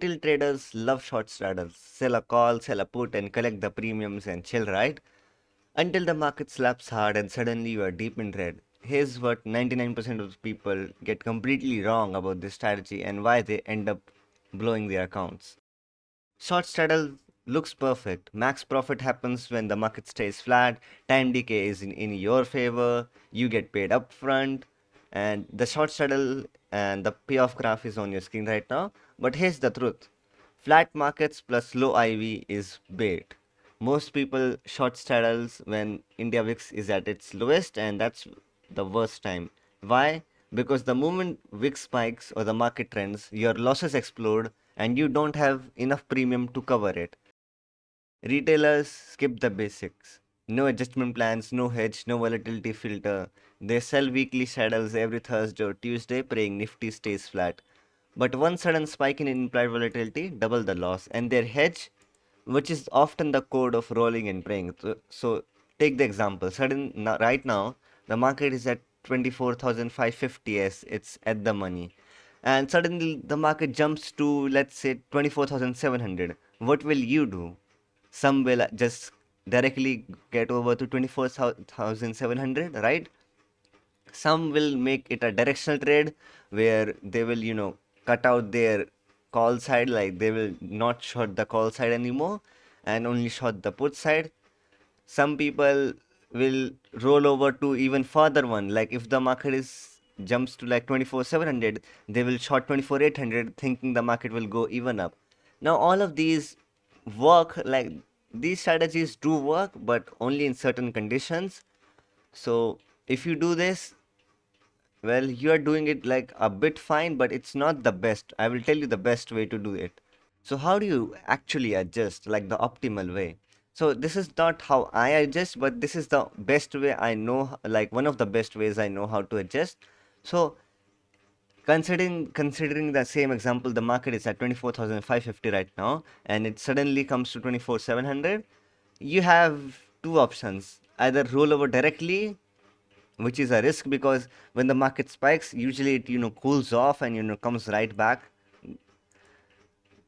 still traders love short straddles. Sell a call, sell a put, and collect the premiums and chill, right? Until the market slaps hard and suddenly you are deep in red. Here's what 99% of people get completely wrong about this strategy and why they end up blowing their accounts. Short straddle looks perfect. Max profit happens when the market stays flat, time decay is in your favor, you get paid upfront, and the short straddle and the payoff graph is on your screen right now. But here's the truth, flat markets plus low IV is bait. Most people short straddles when India VIX is at its lowest, and that's the worst time. Why? Because the moment VIX spikes or the market trends, your losses explode and you don't have enough premium to cover it. Retailers skip the basics. No adjustment plans, no hedge, no volatility filter. They sell weekly straddles every Thursday or Tuesday, praying Nifty stays flat. But one sudden spike in implied volatility double the loss, and their hedge, which is often the code of rolling and praying. So take the example. Right now, the market is at 24,550 s. It's at the money, and suddenly the market jumps to, let's say, 24,700. What will you do? Some will just directly get over to 24,700, right? Some will make it a directional trade where they will, cut out their call side, like they will not short the call side anymore and only short the put side. Some people will roll over to even further one, like if the market is jumps to like 24,700, they will short 24,800 thinking the market will go even up. Now all of these work, like these strategies do work, but only in certain conditions. So if you do this, well, you are doing it like a bit fine, but it's not the best. I will tell you the best way to do it. So how do you actually adjust, like the optimal way? So this is not how I adjust, but this is the best way I know, like one of the best ways I know how to adjust. So considering the same example, the market is at 24,550 right now, and it suddenly comes to 24,700. You have two options: either roll over directly, which is a risk because when the market spikes, usually it cools off and comes right back.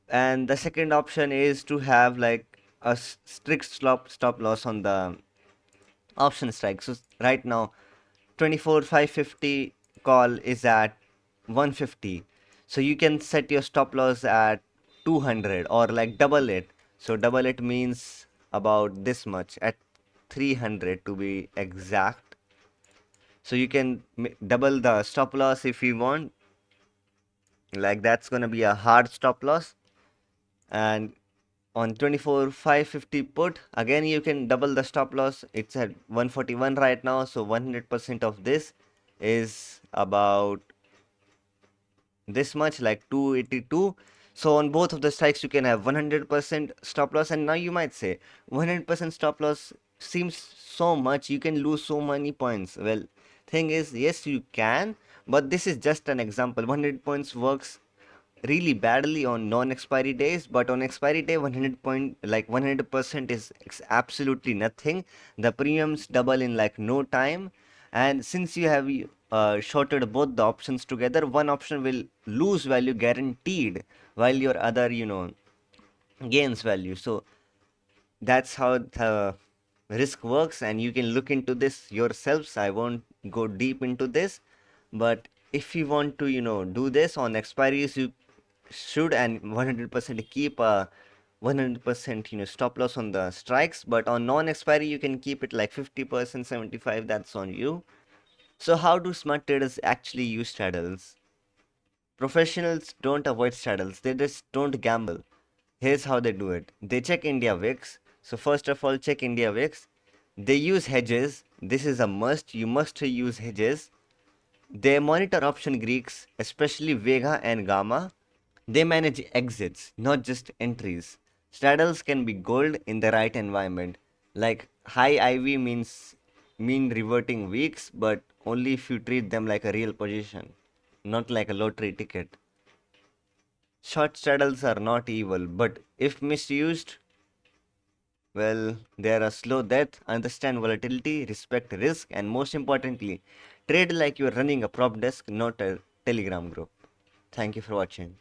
And the second option is to have like a strict stop loss on the option strike. So right now 24,550 call is at 150, so you can set your stop loss at 200 or like double it. So double it means about this much, at 300 to be exact. So you can double the stop loss if you want, like that's gonna be a hard stop loss. And on 24,550 put, again you can double the stop loss. It's at 141 right now, so 100% of this is about this much, like 282. So on both of the strikes you can have 100% stop loss. And now you might say 100% stop loss seems so much, you can lose so many points. Well, thing is, yes you can, but this is just an example. 100 points works really badly on non-expiry days, but on expiry day 100% is absolutely nothing. The premiums double in like no time, and since you have shorted both the options together, one option will lose value guaranteed while your other gains value. So that's how the risk works, and you can look into this yourselves. I won't go deep into this, but if you want to do this on expiries, you should and 100% keep a 100% stop loss on the strikes. But on non-expiry you can keep it like 50%, 75, that's on you. So how do smart traders actually use straddles? Professionals don't avoid straddles, they just don't gamble. Here's how they do it. They check India VIX. So first of all, check India VIX. They use hedges. This is a must. You must use hedges. They monitor option Greeks, especially Vega and Gamma. They manage exits, not just entries. Straddles can be gold in the right environment. Like high IV mean reverting weeks, but only if you treat them like a real position, not like a lottery ticket. Short straddles are not evil, but if misused, well, they are a slow death. Understand volatility, respect risk, and most importantly, trade like you are running a prop desk, not a Telegram group. Thank you for watching.